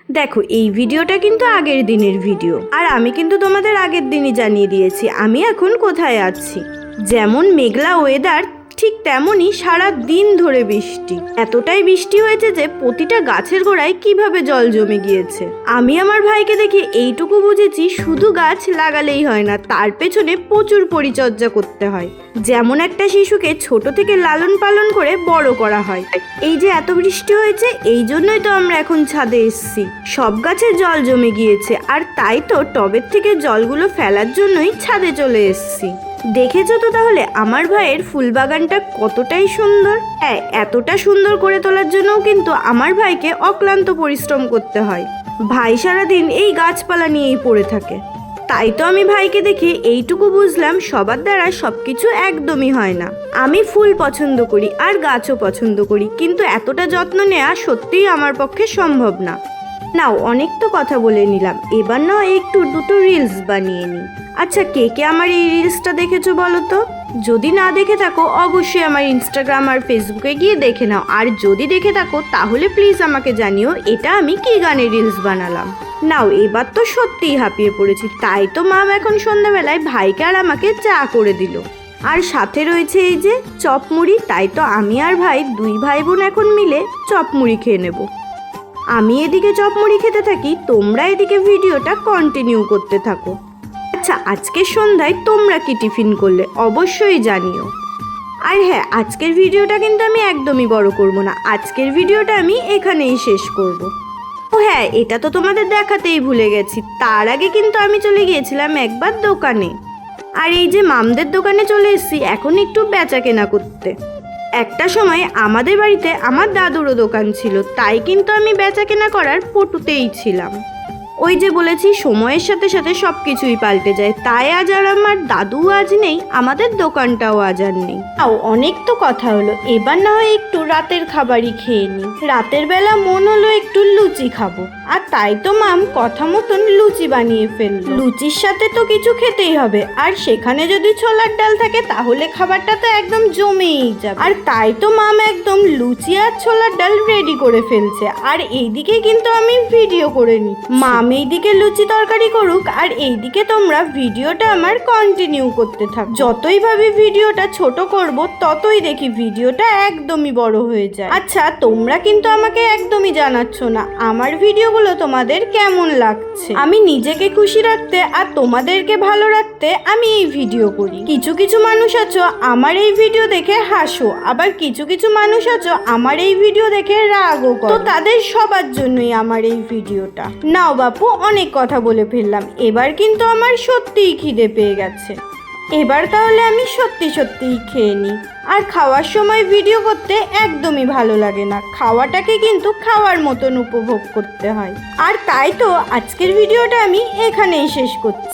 দেখো এই ভিডিওটা কিন্তু আগের দিনের ভিডিও, আর আমি কিন্তু তোমাদের আগের দিনই জানিয়ে দিয়েছি আমি এখন কোথায় আছি। যেমন মেঘলা ওয়েদার, ঠিক তেমনই সারা দিন ধরে বৃষ্টি। এতটাই বৃষ্টি হয়েছে যে প্রতিটা গাছের গোড়ায় কিভাবে জল জমে গিয়েছে। আমি আমার ভাইকে দেখে এইটুকু বুঝেছি, শুধু গাছ লাগালেই হয় না, তার পেছনে প্রচুর পরিচর্যা করতে হয়। যেমন একটা শিশুকে ছোট থেকে লালন পালন করে বড় করা হয়। এই যে এত বৃষ্টি হয়েছে, এই জন্যই তো আমরা এখন ছাদে এসেছি। সব গাছে জল জমে গিয়েছে, আর তাই তো টবের থেকে জলগুলো ফেলার জন্যই ছাদে চলে এসেছি। দেখেছো তো তাহলে আমার ভাইয়ের ফুল বাগানটা কতটাই সুন্দর। হ্যাঁ, এতটা সুন্দর করে তোলার জন্যও কিন্তু আমার ভাইকে অক্লান্ত পরিশ্রম করতে হয়। ভাই সারাদিন এই গাছপালা নিয়েই পড়ে থাকে। তাই তো আমি ভাইকে দেখে এইটুকু বুঝলাম, সবার দ্বারা সবকিছু একদমই হয় না। আমি ফুল পছন্দ করি আর গাছও পছন্দ করি, কিন্তু এতটা যত্ন নেওয়া সত্যিই আমার পক্ষে সম্ভব না। নাও, অনেক তো কথা বলে নিলাম, এবার না একটু দুটো রিলস বানিয়ে নিই। আচ্ছা, কে কে আমার এই রিলসটা দেখেছো বলো তো? যদি না দেখে থাকো অবশ্যই আমার ইনস্টাগ্রাম আর ফেসবুকে গিয়ে দেখে নাও, আর যদি দেখে থাকো তাহলে প্লিজ আমাকে জানিও এটা আমি কি গানের রিলস বানালাম। নাও, এবার তো সত্যিই হাঁপিয়ে পড়েছি, তাই তো মাম এখন সন্ধ্যাবেলায় ভাইকে আর আমাকে চা করে দিল। আর সাথে রয়েছে এই যে চপমুড়ি, তাই তো আমি আর ভাই দুই ভাই বোন এখন মিলে চপমুড়ি খেয়ে নেব। আমি এদিকে চপমুড়ি খেতে থাকি, তোমরা এদিকে ভিডিওটা কন্টিনিউ করতে থাকো। আচ্ছা, আজকের সন্ধ্যায় তোমরা কি টিফিন করলে অবশ্যই জানিও। আর হ্যাঁ, আজকের ভিডিওটা কিন্তু আমি একদমই বড় করব না, আজকের ভিডিওটা আমি এখানেই শেষ করব। ও হ্যাঁ, এটা তো তোমাদের দেখাতেই ভুলে গেছি, তার আগে কিন্তু আমি চলে গিয়েছিলাম একবার দোকানে। আর এই যে মামদের দোকানে চলে এসেছি এখন একটু বেচা কেনা করতে। একটা সময় আমাদের বাড়িতে আমার দাদুরও দোকান ছিল, তাই কিন্তু আমি বেচা কেনা করার পটুতেই ছিলাম। ওই যে বলেছি, সময়ের সাথে সাথে সব কিছুই পাল্টে যায়, তাই আজ আর আমার দাদু আজ নেই, আমাদের দোকানটাও আজ আর নেই। তাও অনেক তো কথা হলো, এবার না হয় একটু রাতের খাবারই খেয়ে নিই। রাতের বেলা মন হলো একটু লুচি খাবো, আর তাই তো মাম কথা মতন লুচি বানিয়ে ফেললো। লুচির সাথে তো কিছু খেতেই হবে, আর সেখানে যদি ছোলার ডাল থাকে তাহলে খাবারটা তো একদম জমেই যাবে। আর তাই তো মাম একদম লুচি আর ছোলার ডাল রেডি করে ফেলছে, আর এইদিকে কিন্তু আমি ভিডিও করে নিই। মাম এইদিকে লুচি তরকারি করুক, আর এইদিকে তোমরা ভিডিওটা আমার কন্টিনিউ করতে থাক। যতই ভাবি ভিডিওটা ছোট করব, ততই দেখি ভিডিওটা একদমই বড় হয়ে যায়। আচ্ছা, তোমরা কিন্তু আমাকে একদমই জানাচ্ছ না আমার ভিডিওগুলো তোমাদের কেমন লাগছে। আমি নিজেকে খুশি রাখতে আর তোমাদেরকে ভালো রাখতে আমি এই ভিডিও করি। কিছু কিছু মানুষ আছো আমার এই ভিডিও দেখে হাসো, আবার কিছু কিছু মানুষ আছো আমার এই ভিডিও দেখে রাগও করো। তো তাদের সবার জন্যই আমার এই ভিডিওটা। নাও বাপু, অনেক কথা বলে ফেললাম, এবার কিন্তু আমার সত্যিই খিদে পেয়ে গেছে। এবার তাহলে আমি সত্যিই খেয়ে নিই। আর খাওয়ার সময় ভিডিও করতে একদমই ভালো লাগে না, খাওয়াটাকে কিন্তু খাওয়ার মতন উপভোগ করতে হয়। আর তাই তো আজকের ভিডিওটা আমি এখানেই শেষ করছি।